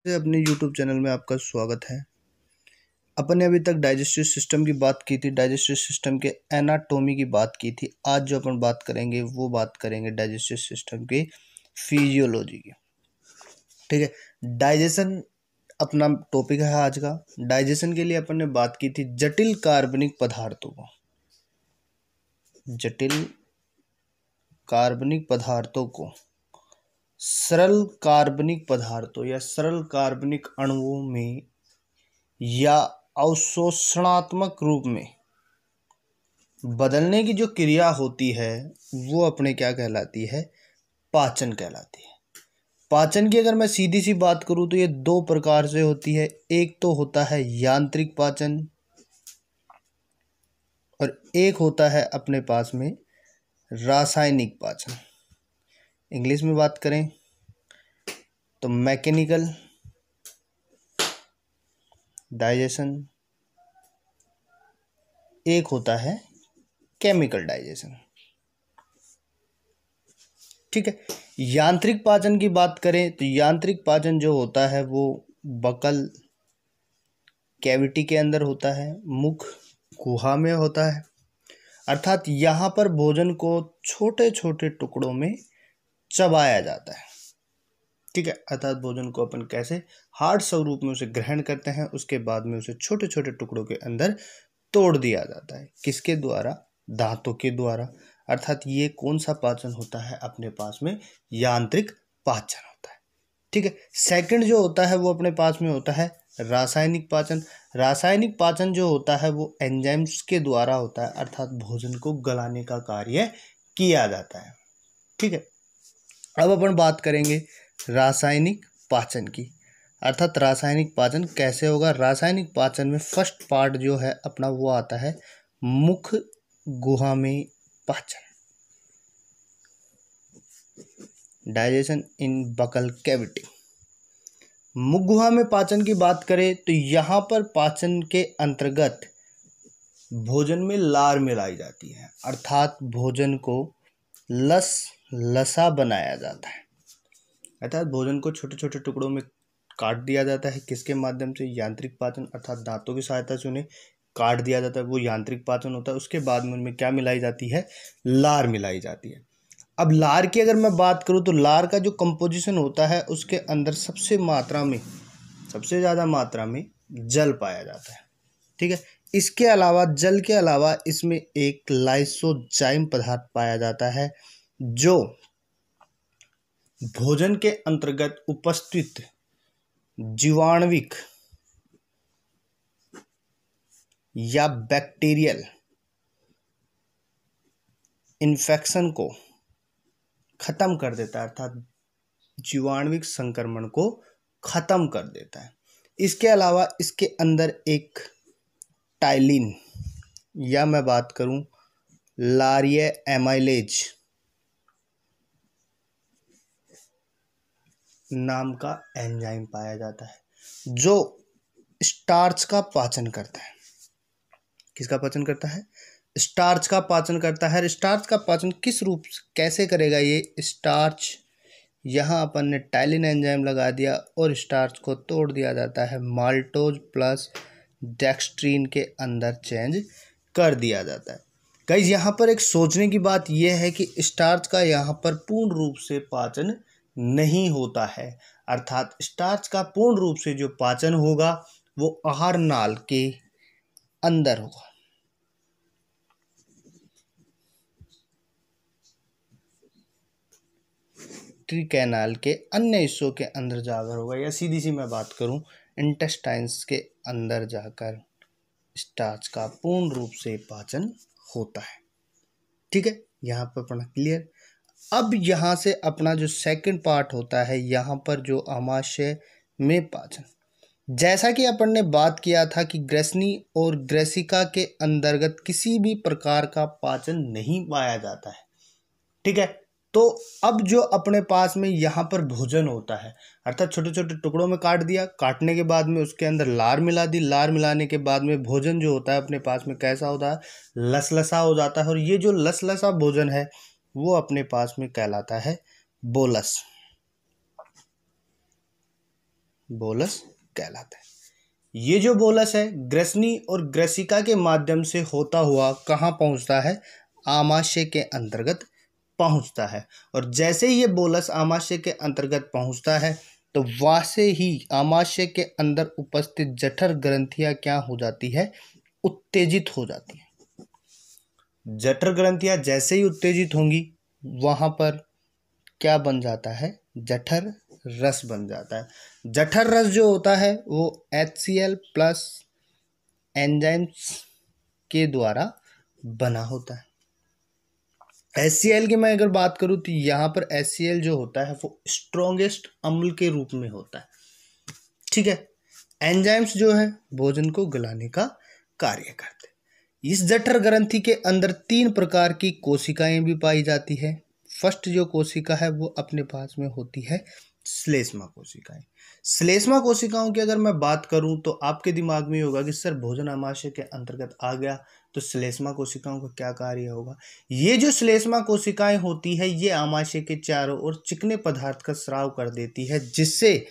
अपने YouTube channel में आपका स्वागत है। अपन ने अभी तक डाइजेस्टिव सिस्टम की बात की थी, डाइजेस्टिव सिस्टम के एनाटॉमी की बात की थी। आज जो अपन बात करेंगे वो बात करेंगे डाइजेस्टिव सिस्टम की फिजियोलॉजी की। ठीक है, डाइजेशन अपना टॉपिक है आज का। डाइजेशन के लिए अपन ने बात की थी जटिल कार्बनिक पदार्थों को, जटिल कार्बनिक पदार्थों को सरल कार्बनिक पदार्थों या सरल कार्बनिक अणुओं में या अवशोषणात्मक रूप में बदलने की जो क्रिया होती है वो अपने क्या कहलाती है, पाचन कहलाती है। पाचन की अगर मैं सीधी सी बात करूं तो ये दो प्रकार से होती है। एक तो होता है यांत्रिक पाचन और एक होता है अपने पास में रासायनिक पाचन। इंग्लिश में बात करें तो मैकेनिकल डाइजेशन, एक होता है केमिकल डाइजेशन। ठीक है, यांत्रिक पाचन की बात करें तो यांत्रिक पाचन जो होता है वो बकल कैविटी के अंदर होता है, मुख गुहा में होता है। अर्थात यहाँ पर भोजन को छोटे छोटे टुकड़ों में चबाया जाता है। ठीक है, अर्थात भोजन को अपन कैसे हार्ड स्वरूप में उसे ग्रहण करते हैं, उसके बाद में उसे छोटे छोटे टुकड़ों के अंदर तोड़ दिया जाता है। किसके द्वारा? दांतों के द्वारा। अर्थात ये कौन सा पाचन होता है अपने पास में? यांत्रिक पाचन होता है। ठीक है, सेकंड जो होता है वो अपने पास में होता है रासायनिक पाचन। रासायनिक पाचन जो होता है वो एंजाइम्स के द्वारा होता है, अर्थात भोजन को गलाने का कार्य किया जाता है। ठीक है, अब अपन बात करेंगे रासायनिक पाचन की। अर्थात रासायनिक पाचन कैसे होगा? रासायनिक पाचन में फर्स्ट पार्ट जो है अपना वो आता है मुख गुहा में पाचन, डाइजेशन इन बकल कैविटी। मुख गुहा में पाचन की बात करें तो यहाँ पर पाचन के अंतर्गत भोजन में लार मिलाई जाती है, अर्थात भोजन को लसा बनाया जाता है। अर्थात भोजन को छोटे छोटे टुकड़ों में काट दिया जाता है। किसके माध्यम से? यांत्रिक पाचन, अर्थात दांतों की सहायता से उन्हें काट दिया जाता है, वो यांत्रिक पाचन होता है। उसके बाद में उनमें क्या मिलाई जाती है? लार मिलाई जाती है। अब लार की अगर मैं बात करूं तो लार का जो कंपोजिशन होता है उसके अंदर सबसे ज़्यादा मात्रा में जल पाया जाता है। ठीक है, इसके अलावा जल के अलावा इसमें एक लाइसोजाइम पदार्थ पाया जाता है जो भोजन के अंतर्गत उपस्थित जीवाणुविक या बैक्टीरियल इन्फेक्शन को खत्म कर देता है, अर्थात जीवाणुविक संक्रमण को खत्म कर देता है। इसके अलावा इसके अंदर एक टाइलिन या मैं बात करूं लारिया एमाइलेज नाम का एंजाइम पाया जाता है जो स्टार्च का पाचन करता है। किसका पाचन करता है? स्टार्च का पाचन करता है। स्टार्च का पाचन किस रूप से कैसे करेगा? ये स्टार्च, यहाँ अपन ने टाइलिन एंजाइम लगा दिया और स्टार्च को तोड़ दिया जाता है, माल्टोज प्लस डेक्स्ट्रीन के अंदर चेंज कर दिया जाता है। गाइस, यहाँ पर एक सोचने की बात यह है कि स्टार्च का यहाँ पर पूर्ण रूप से पाचन नहीं होता है, अर्थात स्टार्च का पूर्ण रूप से जो पाचन होगा वो आहार नाल के अंदर होगा। ट्री कैनाल के अन्य हिस्सों के अंदर जाकर होगा, या सीधी सी मैं बात करूं इंटेस्टाइन्स के अंदर जाकर स्टार्च का पूर्ण रूप से पाचन होता है। ठीक है, यहाँ पर अपना क्लियर। अब यहाँ से अपना जो सेकंड पार्ट होता है, यहाँ पर जो आमाशय में पाचन, जैसा कि अपन ने बात किया था कि ग्रेसनी और ग्रेसिका के अंतर्गत किसी भी प्रकार का पाचन नहीं पाया जाता है। ठीक है, तो अब जो अपने पास में यहाँ पर भोजन होता है, अर्थात छोटे छोटे टुकड़ों में काट दिया, काटने के बाद में उसके अंदर लार मिला दी, लार मिलाने के बाद में भोजन जो होता है अपने पास में कैसा होता है? लसलसा हो जाता है। और ये जो लसलसा भोजन है वो अपने पास में कहलाता है बोलस। बोलस कहलाता है। ये जो बोलस है ग्रसनी और ग्रसिका के माध्यम से होता हुआ कहाँ पहुँचता है, आमाशय के अंतर्गत पहुँचता है। और जैसे ही ये बोलस आमाशय के अंतर्गत पहुँचता है तो वैसे ही आमाशय के अंदर उपस्थित जठर ग्रंथियाँ क्या हो जाती है, उत्तेजित हो जाती है। जठर ग्रंथियाँ जैसे ही उत्तेजित होंगी वहाँ पर क्या बन जाता है, जठर रस बन जाता है। जठर रस जो होता है वो HCl प्लस एंजाइम्स के द्वारा बना होता है। HCl की मैं अगर बात करूँ तो यहाँ पर HCl जो होता है वो स्ट्रॉन्गेस्ट अम्ल के रूप में होता है, ठीक है। एंजाइम्स जो है भोजन को गलाने का कार्य करते हैं। इस जठर ग्रंथि के अंदर 3 प्रकार की कोशिकाएं भी पाई जाती है। फर्स्ट जो कोशिका है वो अपने पास में होती है श्लेष्मा कोशिकाएं। श्लेष्मा कोशिकाओं की अगर मैं बात करूं तो आपके दिमाग में होगा कि सर भोजन आमाशय के अंतर्गत आ गया तो श्लेष्मा कोशिकाओं का क्या कार्य होगा। ये जो श्लेष्मा कोशिकाएं होती है ये आमाशय के चारों ओर चिकने पदार्थ का स्राव कर देती है, जिससे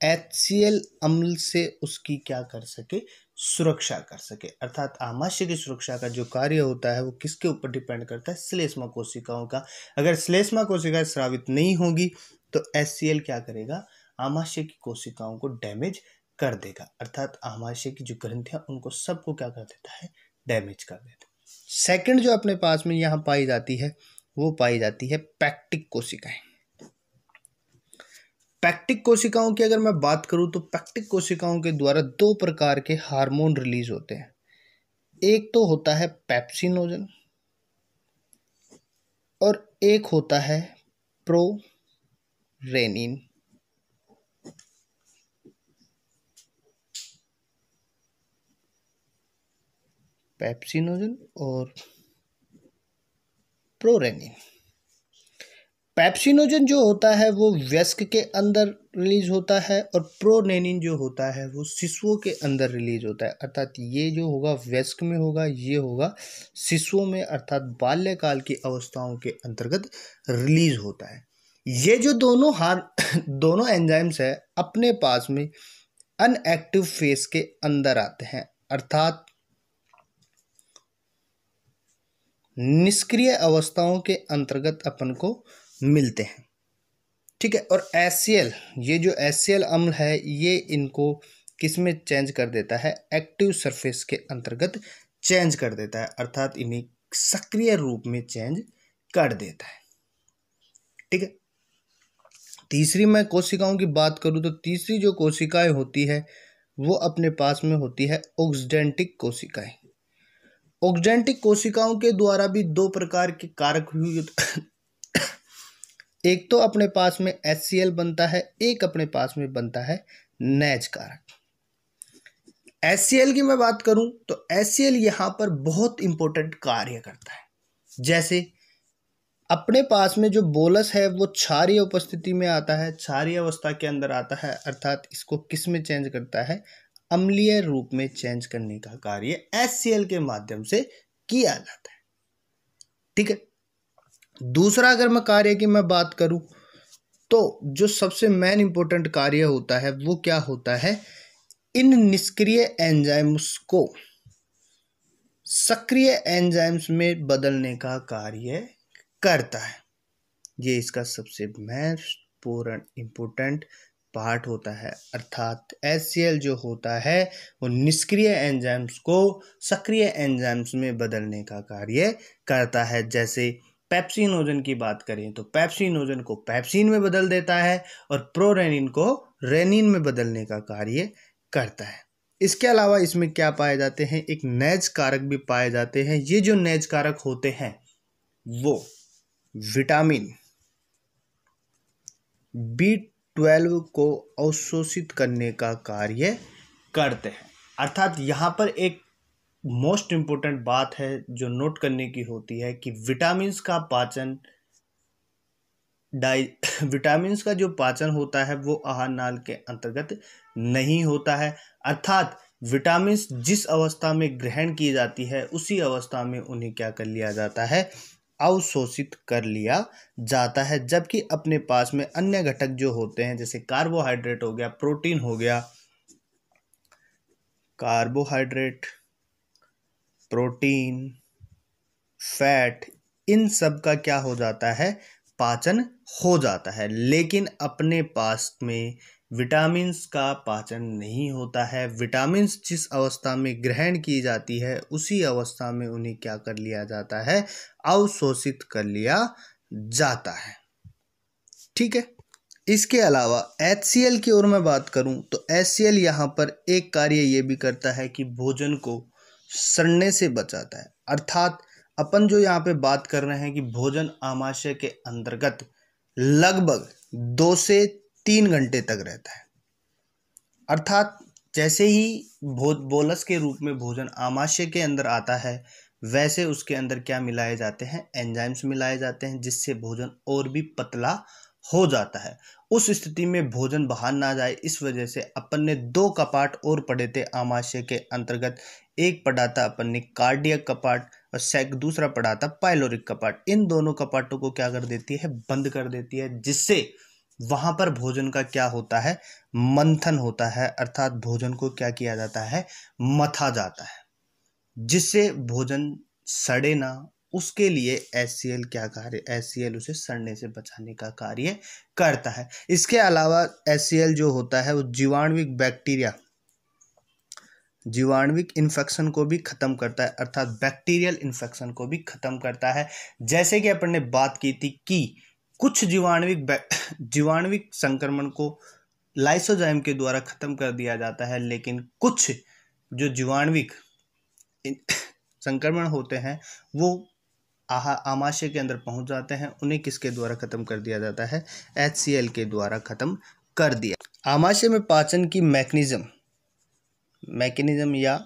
HCl अम्ल से उसकी क्या कर सके, सुरक्षा कर सके। अर्थात आमाशय की सुरक्षा का जो कार्य होता है वो किसके ऊपर डिपेंड करता है, श्लेष्मा कोशिकाओं का। अगर श्लेष्मा कोशिकाएं स्रावित नहीं होगी तो HCl क्या करेगा, आमाशय की कोशिकाओं को डैमेज कर देगा। अर्थात आमाशय की जो ग्रंथियां उनको सबको क्या कर देता है, डैमेज कर देता है। सेकंड जो अपने पास में यहाँ पाई जाती है वो पाई जाती है पैक्टिक कोशिकाएं। पैक्टिक कोशिकाओं की अगर मैं बात करूं तो पैक्टिक कोशिकाओं के द्वारा 2 प्रकार के हार्मोन रिलीज होते हैं। एक तो होता है पेप्सिनोजन और एक होता है प्रोरेनिन। पेप्सिनोजन और प्रोरेनिन। पेप्सिनोजन जो होता है वो वयस्क के अंदर रिलीज होता है और प्रोरेनिन जो होता है वो शिशुओं के अंदर रिलीज होता है। अर्थात ये जो होगा वयस्क में होगा, ये होगा शिशुओं में, अर्थात बाल्यकाल की अवस्थाओं के अंतर्गत रिलीज होता है। ये जो दोनों एंजाइम्स है अपने पास में अनएक्टिव फेज के अंदर आते हैं, अर्थात निष्क्रिय अवस्थाओं के अंतर्गत अपन को मिलते हैं, ठीक है। और HCl, ये जो HCl अम्ल है ये इनको किस में चेंज कर देता है, एक्टिव सरफेस के अंतर्गत चेंज कर देता है, अर्थात इन्हें सक्रिय रूप में चेंज कर देता है, ठीक है। तीसरी मैं कोशिकाओं की बात करूं तो तीसरी जो कोशिकाएं होती है वो अपने पास में होती है ऑक्सीडेंटिक कोशिकाएं। ऑक्सीडेंटिक कोशिकाओं के द्वारा भी 2 प्रकार के कारक हुए एक तो अपने पास में HCl बनता है, एक अपने पास में बनता है NADH कारक। HCl की मैं बात करूं तो HCl यहाँ पर बहुत इंपॉर्टेंट कार्य करता है। जैसे अपने पास में जो बोलस है वो क्षारीय उपस्थिति में आता है, क्षारीय अवस्था के अंदर आता है, अर्थात इसको किस में चेंज करता है, अम्लीय रूप में चेंज करने का कार्य HCl के माध्यम से किया जाता है, ठीक है। दूसरा अगर मैं कार्य की मैं बात करूं तो जो सबसे मेन इंपॉर्टेंट कार्य होता है वो क्या होता है, इन निष्क्रिय एंजाइम्स को सक्रिय एंजाइम्स में बदलने का कार्य करता है। ये इसका सबसे महत्वपूर्ण इंपॉर्टेंट पार्ट होता है। अर्थात HCl जो होता है वो निष्क्रिय एंजाइम्स को सक्रिय एंजाइम्स में बदलने का कार्य करता है। जैसे पेप्सिनोजन की बात करें तो पेप्सिनोजन को पेप्सिन में बदल देता है और प्रोरेनिन को रेनिन में बदलने का कार्य करता है। इसके अलावा इसमें क्या पाए जाते हैं, एक NADH कारक भी पाए जाते हैं। ये जो NADH कारक होते हैं वो विटामिन B12 को अवशोषित करने का कार्य करते हैं। अर्थात यहाँ पर एक मोस्ट इम्पोर्टेंट बात है जो नोट करने की होती है कि विटामिन्स का जो पाचन होता है वो आहार नाल के अंतर्गत नहीं होता है। अर्थात विटामिन्स जिस अवस्था में ग्रहण की जाती है उसी अवस्था में उन्हें क्या कर लिया जाता है, अवशोषित कर लिया जाता है, जबकि अपने पास में अन्य घटक जो होते हैं जैसे कार्बोहाइड्रेट हो गया, प्रोटीन हो गया, कार्बोहाइड्रेट, प्रोटीन, फैट, इन सब का क्या हो जाता है, पाचन हो जाता है। लेकिन अपने पास में विटामिन्स का पाचन नहीं होता है। विटामिन्स जिस अवस्था में ग्रहण की जाती है उसी अवस्था में उन्हें क्या कर लिया जाता है, अवशोषित कर लिया जाता है। ठीक है। इसके अलावा HCl की ओर मैं बात करूं तो HCl यहाँ पर एक कार्य ये भी करता है कि भोजन को सड़ने से बचाता है। अर्थात अपन जो यहाँ पे बात कर रहे हैं कि भोजन आमाशय के अंतर्गत लगभग 2 से 3 घंटे तक रहता है। अर्थात जैसे ही बोलस के रूप में भोजन आमाशय के अंदर आता है वैसे उसके अंदर क्या मिलाए जाते हैं, एंजाइम्स मिलाए जाते हैं, जिससे भोजन और भी पतला हो जाता है। उस स्थिति में भोजन बाहर ना जाए, इस वजह से अपन ने 2 कपाट और पढ़े थे आमाशय के अंतर्गत। एक पढ़ा था अपन ने कार्डियक कपाट और दूसरा पढ़ा था पाइलोरिक कपाट। इन दोनों कपाटों को क्या कर देती है, बंद कर देती है, जिससे वहां पर भोजन का क्या होता है, मंथन होता है। अर्थात भोजन को क्या किया जाता है, मथा जाता है, जिससे भोजन सड़े ना। उसके लिए HCl क्या कार्य, HCl उसे सड़ने से बचाने का कार्य करता है। इसके अलावा HCl जो होता है वो जीवाणुविक बैक्टीरिया, जीवाणुविक इन्फेक्शन को भी खत्म करता है, अर्थात बैक्टीरियल इन्फेक्शन को भी खत्म करता है। जैसे कि अपन ने बात की थी कि कुछ जीवाणुविक संक्रमण को लाइसोजाइम के द्वारा खत्म कर दिया जाता है, लेकिन कुछ जो जीवाणुविक संक्रमण होते हैं वो आमाशय के अंदर पहुंच जाते हैं, उन्हें किसके द्वारा खत्म कर दिया जाता है, HCl के द्वारा खत्म कर दिया। आमाशय में पाचन की मैकेनिज्म या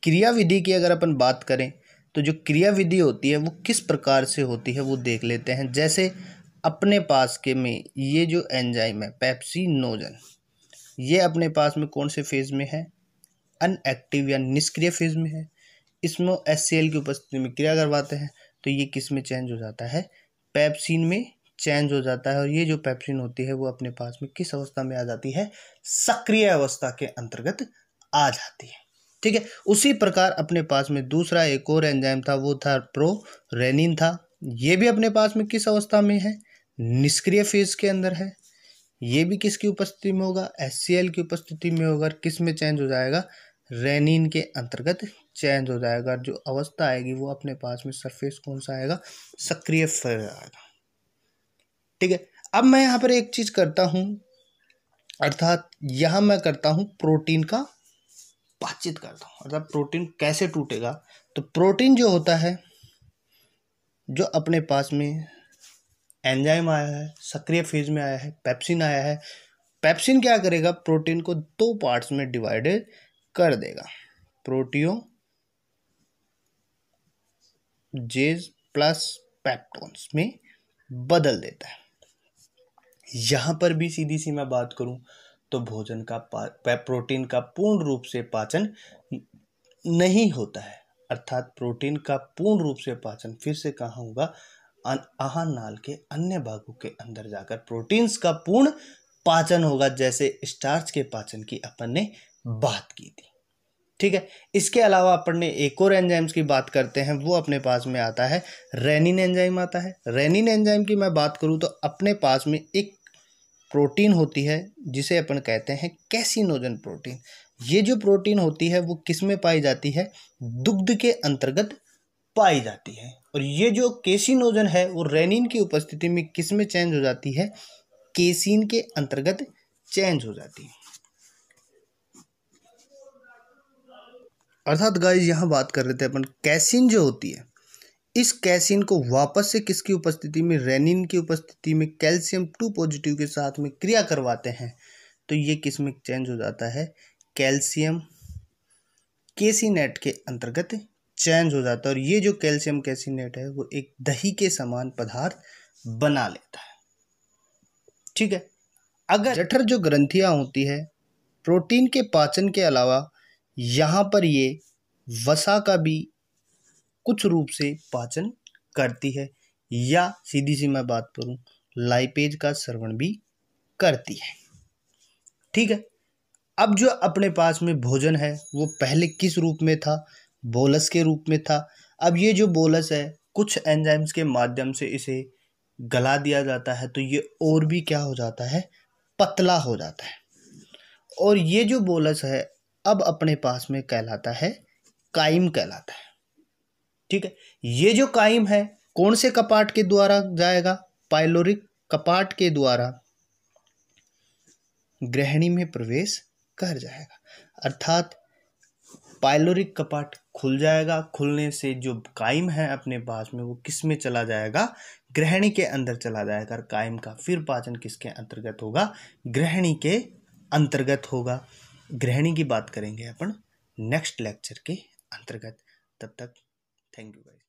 क्रियाविधि की अगर अपन बात करें तो जो क्रियाविधि होती है वो किस प्रकार से होती है वो देख लेते हैं। जैसे अपने पास के में ये जो एंजाइम है पेप्सिनोजन, ये अपने पास में कौन से फेज में है, अनएक्टिव या निष्क्रिय फेज में है। इसमें HCl की उपस्थिति में क्रिया करवाते हैं तो ये किस में चेंज हो जाता है, पेप्सिन में चेंज हो जाता है। और ये जो पेप्सिन होती है वो अपने पास में किस अवस्था में आ जाती है, सक्रिय अवस्था के अंतर्गत आ जाती है। ठीक है। उसी प्रकार अपने पास में दूसरा एक और एंजाइम था, वो था प्रोरेनिन था। ये भी अपने पास में किस अवस्था में है, निष्क्रिय फेज के अंदर है। ये भी किसकी उपस्थिति में होगा, HCl की उपस्थिति में होगा। किस में चेंज हो जाएगा, रेनिन के अंतर्गत चेंज हो जाएगा। जो अवस्था आएगी वो अपने पास में सरफेस कौन सा आएगा, सक्रिय फेज आएगा। ठीक है। अब मैं यहाँ पर एक चीज करता हूं, अर्थात यहां मैं करता हूं प्रोटीन का बातचीत करता हूं। अर्थात प्रोटीन कैसे टूटेगा, तो प्रोटीन जो होता है, जो अपने पास में एंजाइम आया है, सक्रिय फेज में आया है, पेप्सिन आया है। पेप्सिन क्या करेगा, प्रोटीन को 2 पार्ट्स में डिवाइड कर देगा, प्रोटियोजेज प्लस पेप्टोन्स में बदल देता है। यहां पर भी सीधी सी मैं बात करूं तो भोजन का प्रोटीन का पूर्ण रूप से पाचन नहीं होता है। अर्थात प्रोटीन का पूर्ण रूप से पाचन फिर से कहाँ होगा, आहार नाल के अन्य भागों के अंदर जाकर प्रोटीन्स का पूर्ण पाचन होगा, जैसे स्टार्च के पाचन की अपन ने बात की थी। ठीक है। इसके अलावा अपन ने एक और एंजाइम्स की बात करते हैं, वो अपने पास में आता है रेनिन एंजाइम आता है। रेनिन एंजाइम की मैं बात करूं तो अपने पास में एक प्रोटीन होती है जिसे अपन कहते हैं कैसिनोजन प्रोटीन। ये जो प्रोटीन होती है वो किस में पाई जाती है, दुग्ध के अंतर्गत पाई जाती है। और ये जो कैसिनोजन है वो रेनिन की उपस्थिति में किस में चेंज हो जाती है, केसिन के अंतर्गत चेंज हो जाती है। अर्थात गाइस यहाँ बात कर रहे थे अपन कैसिन जो होती है, इस कैसिन को वापस से किसकी उपस्थिति में, रेनिन की उपस्थिति में कैल्शियम 2 पॉजिटिव के साथ में क्रिया करवाते हैं तो ये किस में चेंज हो जाता है, कैल्शियम कैसिनेट के अंतर्गत चेंज हो जाता है। और ये जो कैल्शियम कैसिनेट है वो एक दही के समान पदार्थ बना लेता है। ठीक है। अगर जठर जो ग्रंथियां होती है, प्रोटीन के पाचन के अलावा यहाँ पर ये वसा का भी कुछ रूप से पाचन करती है, या सीधी सी मैं बात करूं लाइपेज का श्रवण भी करती है। ठीक है। अब जो अपने पास में भोजन है वो पहले किस रूप में था? बोलस के रूप में था। अब ये जो बोलस है कुछ एंजाइम्स के माध्यम से इसे गला दिया जाता है, तो ये और भी क्या हो जाता है? पतला हो जाता है। और ये जो बोलस है अब अपने पास में कहलाता है काइम कहलाता है। ठीक है। ये जो काइम है कौन से कपाट के द्वारा जाएगा? पाइलोरिक कपाट के द्वारा ग्रहणी में प्रवेश कर जाएगा। अर्थात पाइलोरिक कपाट खुल जाएगा। खुलने से जो काइम है अपने पास में वो किस में चला जाएगा? ग्रहणी के अंदर चला जाएगा। काइम का फिर पाचन किसके अंतर्गत होगा? ग्रहणी के अंतर्गत होगा। ग्रहणी की बात करेंगे अपन नेक्स्ट लेक्चर के अंतर्गत। तब तक थैंक यू गाइस।